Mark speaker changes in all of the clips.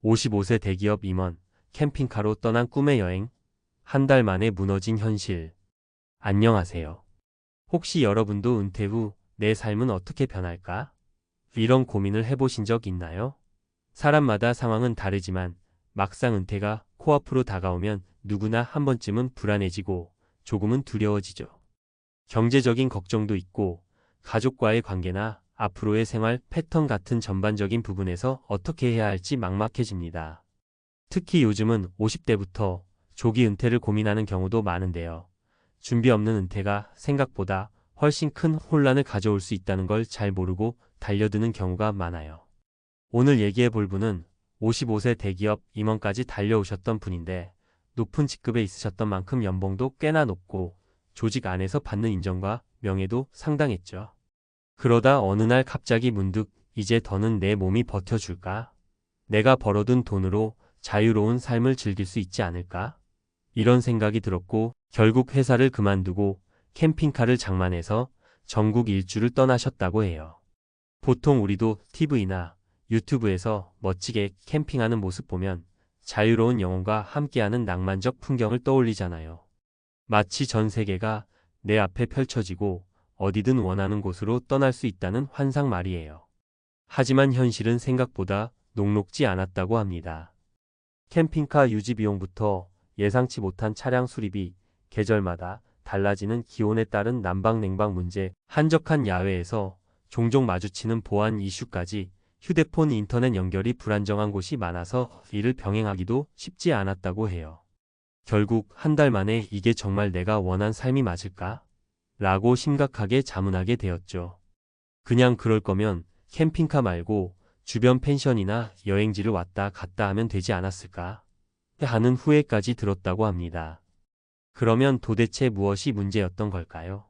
Speaker 1: 55세 대기업 임원, 캠핑카로 떠난 꿈의 여행, 한 달 만에 무너진 현실. 안녕하세요. 혹시 여러분도 은퇴 후 내 삶은 어떻게 변할까? 이런 고민을 해보신 적 있나요? 사람마다 상황은 다르지만 막상 은퇴가 코앞으로 다가오면 누구나 한 번쯤은 불안해지고 조금은 두려워지죠. 경제적인 걱정도 있고 가족과의 관계나 앞으로의 생활 패턴 같은 전반적인 부분에서 어떻게 해야 할지 막막해집니다. 특히 요즘은 50대부터 조기 은퇴를 고민하는 경우도 많은데요. 준비 없는 은퇴가 생각보다 훨씬 큰 혼란을 가져올 수 있다는 걸 잘 모르고 달려드는 경우가 많아요. 오늘 얘기해 볼 분은 55세 대기업 임원까지 달려오셨던 분인데 높은 직급에 있으셨던 만큼 연봉도 꽤나 높고 조직 안에서 받는 인정과 명예도 상당했죠. 그러다 어느 날 갑자기 문득 이제 더는 내 몸이 버텨줄까? 내가 벌어둔 돈으로 자유로운 삶을 즐길 수 있지 않을까? 이런 생각이 들었고 결국 회사를 그만두고 캠핑카를 장만해서 전국 일주를 떠나셨다고 해요. 보통 우리도 TV나 유튜브에서 멋지게 캠핑하는 모습 보면 자유로운 영혼과 함께하는 낭만적 풍경을 떠올리잖아요. 마치 전 세계가 내 앞에 펼쳐지고 어디든 원하는 곳으로 떠날 수 있다는 환상 말이에요. 하지만 현실은 생각보다 녹록지 않았다고 합니다. 캠핑카 유지 비용부터 예상치 못한 차량 수리비, 계절마다 달라지는 기온에 따른 난방 냉방 문제, 한적한 야외에서 종종 마주치는 보안 이슈까지 휴대폰 인터넷 연결이 불안정한 곳이 많아서 이를 병행하기도 쉽지 않았다고 해요. 결국 한 달 만에 이게 정말 내가 원한 삶이 맞을까? 라고 심각하게 자문하게 되었죠. 그냥 그럴 거면 캠핑카 말고 주변 펜션이나 여행지를 왔다 갔다 하면 되지 않았을까? 하는 후회까지 들었다고 합니다. 그러면 도대체 무엇이 문제였던 걸까요?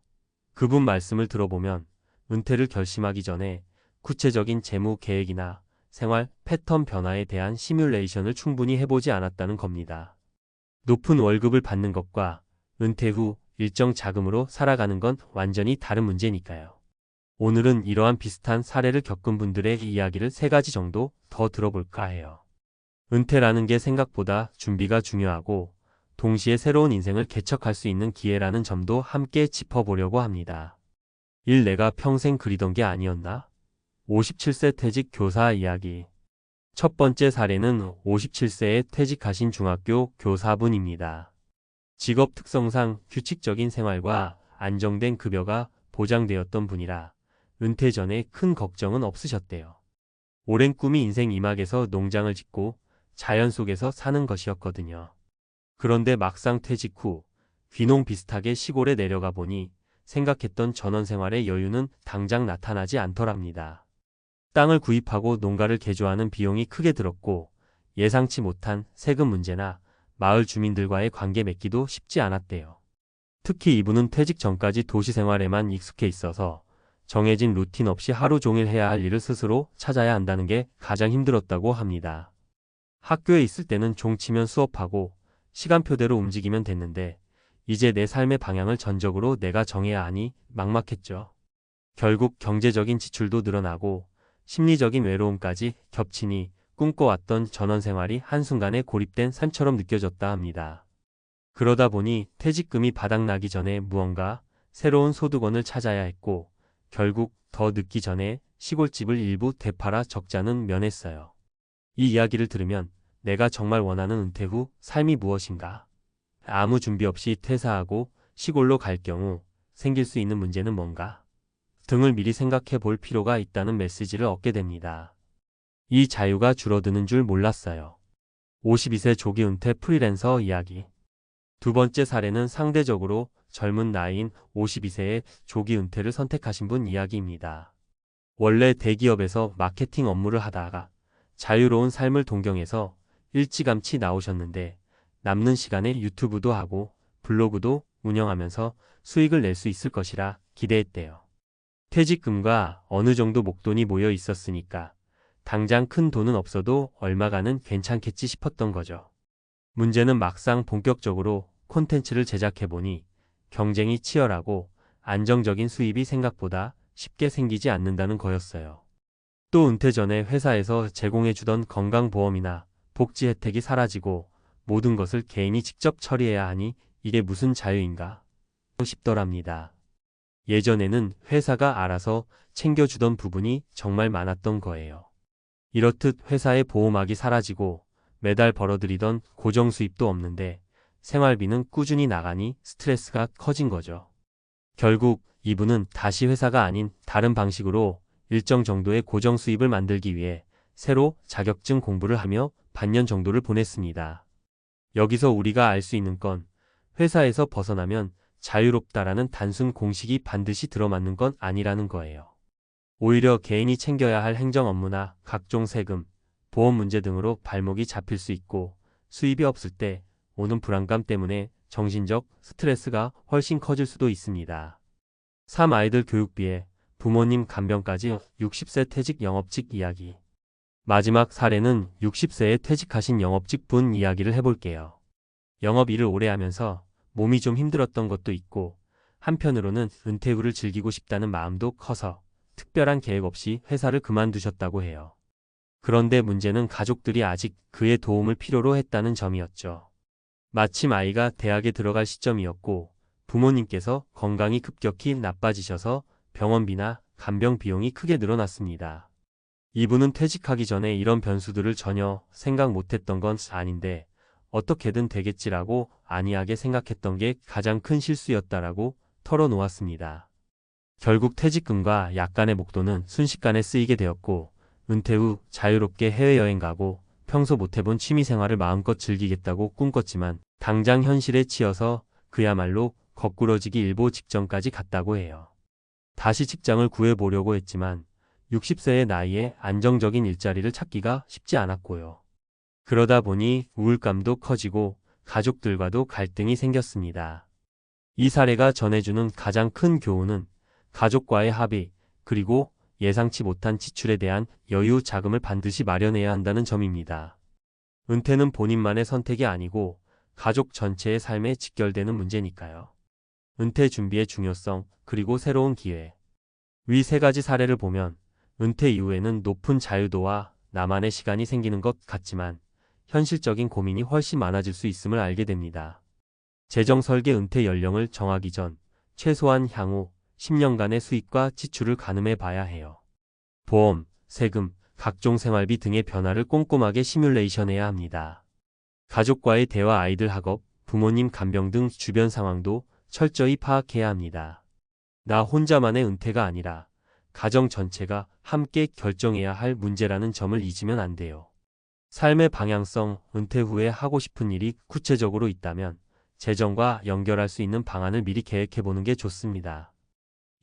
Speaker 1: 그분 말씀을 들어보면 은퇴를 결심하기 전에 구체적인 재무 계획이나 생활 패턴 변화에 대한 시뮬레이션을 충분히 해보지 않았다는 겁니다. 높은 월급을 받는 것과 은퇴 후 일정 자금으로 살아가는 건 완전히 다른 문제니까요. 오늘은 이러한 비슷한 사례를 겪은 분들의 이야기를 3가지 정도 더 들어볼까 해요. 은퇴라는 게 생각보다 준비가 중요하고 동시에 새로운 인생을 개척할 수 있는 기회라는 점도 함께 짚어보려고 합니다. 1. 내가 평생 그리던 게 아니었나? 57세 퇴직 교사 이야기. 첫 번째 사례는 57세에 퇴직하신 중학교 교사분입니다. 직업 특성상 규칙적인 생활과 안정된 급여가 보장되었던 분이라 은퇴 전에 큰 걱정은 없으셨대요. 오랜 꿈이 인생 이막에서 농장을 짓고 자연 속에서 사는 것이었거든요. 그런데 막상 퇴직 후 귀농 비슷하게 시골에 내려가 보니 생각했던 전원 생활의 여유는 당장 나타나지 않더랍니다. 땅을 구입하고 농가를 개조하는 비용이 크게 들었고 예상치 못한 세금 문제나 마을 주민들과의 관계 맺기도 쉽지 않았대요. 특히 이분은 퇴직 전까지 도시 생활에만 익숙해 있어서 정해진 루틴 없이 하루 종일 해야 할 일을 스스로 찾아야 한다는 게 가장 힘들었다고 합니다. 학교에 있을 때는 종치면 수업하고 시간표대로 움직이면 됐는데 이제 내 삶의 방향을 전적으로 내가 정해야 하니 막막했죠. 결국 경제적인 지출도 늘어나고 심리적인 외로움까지 겹치니 꿈꿔왔던 전원 생활이 한순간에 고립된 삶처럼 느껴졌다 합니다. 그러다 보니 퇴직금이 바닥나기 전에 무언가 새로운 소득원을 찾아야 했고 결국 더 늦기 전에 시골집을 일부 되팔아 적자는 면했어요. 이 이야기를 들으면 내가 정말 원하는 은퇴 후 삶이 무엇인가? 아무 준비 없이 퇴사하고 시골로 갈 경우 생길 수 있는 문제는 뭔가? 등을 미리 생각해 볼 필요가 있다는 메시지를 얻게 됩니다. 이 자유가 줄어드는 줄 몰랐어요. 52세 조기 은퇴 프리랜서 이야기. 두 번째 사례는 상대적으로 젊은 나이인 52세의 조기 은퇴를 선택하신 분 이야기입니다. 원래 대기업에서 마케팅 업무를 하다가 자유로운 삶을 동경해서 일찌감치 나오셨는데 남는 시간에 유튜브도 하고 블로그도 운영하면서 수익을 낼 수 있을 것이라 기대했대요. 퇴직금과 어느 정도 목돈이 모여 있었으니까 당장 큰 돈은 없어도 얼마가는 괜찮겠지 싶었던 거죠. 문제는 막상 본격적으로 콘텐츠를 제작해보니 경쟁이 치열하고 안정적인 수입이 생각보다 쉽게 생기지 않는다는 거였어요. 또 은퇴 전에 회사에서 제공해주던 건강보험이나 복지 혜택이 사라지고 모든 것을 개인이 직접 처리해야 하니 이게 무슨 자유인가 싶더랍니다. 예전에는 회사가 알아서 챙겨주던 부분이 정말 많았던 거예요. 이렇듯 회사의 보호막이 사라지고 매달 벌어들이던 고정 수입도 없는데 생활비는 꾸준히 나가니 스트레스가 커진 거죠. 결국 이분은 다시 회사가 아닌 다른 방식으로 일정 정도의 고정 수입을 만들기 위해 새로 자격증 공부를 하며 반년 정도를 보냈습니다. 여기서 우리가 알 수 있는 건 회사에서 벗어나면 자유롭다라는 단순 공식이 반드시 들어맞는 건 아니라는 거예요. 오히려 개인이 챙겨야 할 행정 업무나 각종 세금, 보험 문제 등으로 발목이 잡힐 수 있고 수입이 없을 때 오는 불안감 때문에 정신적 스트레스가 훨씬 커질 수도 있습니다. 3. 아이들 교육비에 부모님 간병까지 60세 퇴직 영업직 이야기. 마지막 사례는 60세에 퇴직하신 영업직 분 이야기를 해볼게요. 영업 일을 오래 하면서 몸이 좀 힘들었던 것도 있고 한편으로는 은퇴 후를 즐기고 싶다는 마음도 커서 특별한 계획 없이 회사를 그만두셨다고 해요. 그런데 문제는 가족들이 아직 그의 도움을 필요로 했다는 점이었죠. 마침 아이가 대학에 들어갈 시점이었고 부모님께서 건강이 급격히 나빠지셔서 병원비나 간병 비용이 크게 늘어났습니다. 이분은 퇴직하기 전에 이런 변수들을 전혀 생각 못했던 건 아닌데 어떻게든 되겠지라고 안이하게 생각했던 게 가장 큰 실수였다라고 털어놓았습니다. 결국 퇴직금과 약간의 목돈은 순식간에 쓰이게 되었고 은퇴 후 자유롭게 해외여행 가고 평소 못해본 취미생활을 마음껏 즐기겠다고 꿈꿨지만 당장 현실에 치여서 그야말로 거꾸러지기 일보 직전까지 갔다고 해요. 다시 직장을 구해보려고 했지만 60세의 나이에 안정적인 일자리를 찾기가 쉽지 않았고요. 그러다 보니 우울감도 커지고 가족들과도 갈등이 생겼습니다. 이 사례가 전해주는 가장 큰 교훈은 가족과의 합의, 그리고 예상치 못한 지출에 대한 여유 자금을 반드시 마련해야 한다는 점입니다. 은퇴는 본인만의 선택이 아니고 가족 전체의 삶에 직결되는 문제니까요. 은퇴 준비의 중요성, 그리고 새로운 기회. 위 세 가지 사례를 보면 은퇴 이후에는 높은 자유도와 나만의 시간이 생기는 것 같지만 현실적인 고민이 훨씬 많아질 수 있음을 알게 됩니다. 재정 설계 은퇴 연령을 정하기 전 최소한 향후 10년간의 수입과 지출을 가늠해 봐야 해요. 보험, 세금, 각종 생활비 등의 변화를 꼼꼼하게 시뮬레이션해야 합니다. 가족과의 대화, 아이들 학업, 부모님 간병 등 주변 상황도 철저히 파악해야 합니다. 나 혼자만의 은퇴가 아니라 가정 전체가 함께 결정해야 할 문제라는 점을 잊으면 안 돼요. 삶의 방향성, 은퇴 후에 하고 싶은 일이 구체적으로 있다면 재정과 연결할 수 있는 방안을 미리 계획해보는 게 좋습니다.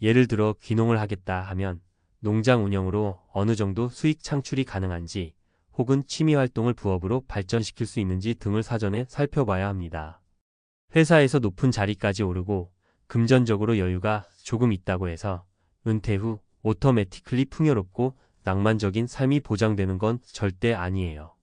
Speaker 1: 예를 들어 귀농을 하겠다 하면 농장 운영으로 어느 정도 수익 창출이 가능한지 혹은 취미활동을 부업으로 발전시킬 수 있는지 등을 사전에 살펴봐야 합니다. 회사에서 높은 자리까지 오르고 금전적으로 여유가 조금 있다고 해서 은퇴 후 오토매티클리 풍요롭고 낭만적인 삶이 보장되는 건 절대 아니에요.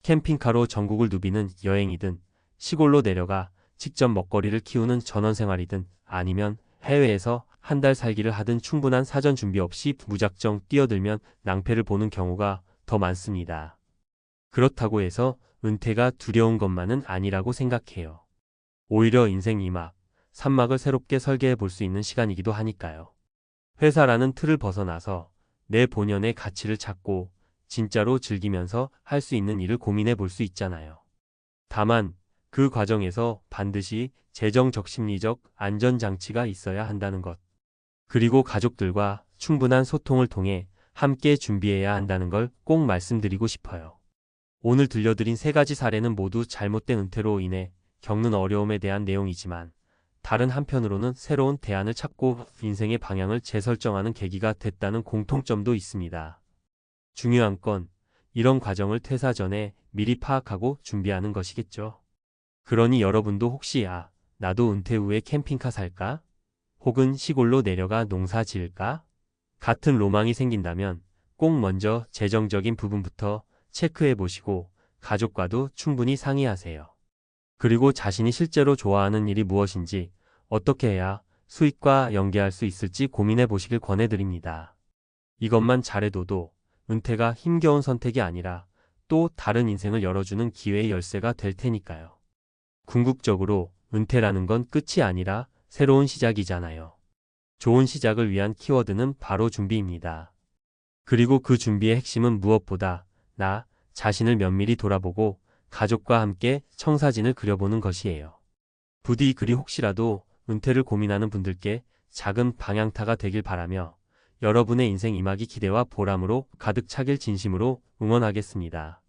Speaker 1: 캠핑카로 전국을 누비는 여행이든 시골로 내려가 직접 먹거리를 키우는 전원생활이든 아니면 해외에서 한 달 살기를 하든 충분한 사전 준비 없이 무작정 뛰어들면 낭패를 보는 경우가 더 많습니다. 그렇다고 해서 은퇴가 두려운 것만은 아니라고 생각해요. 오히려 인생 2막, 3막을 새롭게 설계해 볼 수 있는 시간이기도 하니까요. 회사라는 틀을 벗어나서 내 본연의 가치를 찾고 진짜로 즐기면서 할 수 있는 일을 고민해 볼 수 있잖아요. 다만 그 과정에서 반드시 재정적 심리적 안전장치가 있어야 한다는 것. 그리고 가족들과 충분한 소통을 통해 함께 준비해야 한다는 걸 꼭 말씀드리고 싶어요. 오늘 들려드린 세 가지 사례는 모두 잘못된 은퇴로 인해 겪는 어려움에 대한 내용이지만 다른 한편으로는 새로운 대안을 찾고 인생의 방향을 재설정하는 계기가 됐다는 공통점도 있습니다. 중요한 건 이런 과정을 퇴사 전에 미리 파악하고 준비하는 것이겠죠. 그러니 여러분도 혹시 나도 은퇴 후에 캠핑카 살까? 혹은 시골로 내려가 농사 지을까? 같은 로망이 생긴다면 꼭 먼저 재정적인 부분부터 체크해 보시고 가족과도 충분히 상의하세요. 그리고 자신이 실제로 좋아하는 일이 무엇인지 어떻게 해야 수익과 연계할 수 있을지 고민해 보시길 권해드립니다. 이것만 잘해둬도 은퇴가 힘겨운 선택이 아니라 또 다른 인생을 열어주는 기회의 열쇠가 될 테니까요. 궁극적으로 은퇴라는 건 끝이 아니라 새로운 시작이잖아요. 좋은 시작을 위한 키워드는 바로 준비입니다. 그리고 그 준비의 핵심은 무엇보다 나 자신을 면밀히 돌아보고 가족과 함께 청사진을 그려보는 것이에요. 부디 이 글이 혹시라도 은퇴를 고민하는 분들께 작은 방향타가 되길 바라며 여러분의 인생 이막이 기대와 보람으로 가득 차길 진심으로 응원하겠습니다.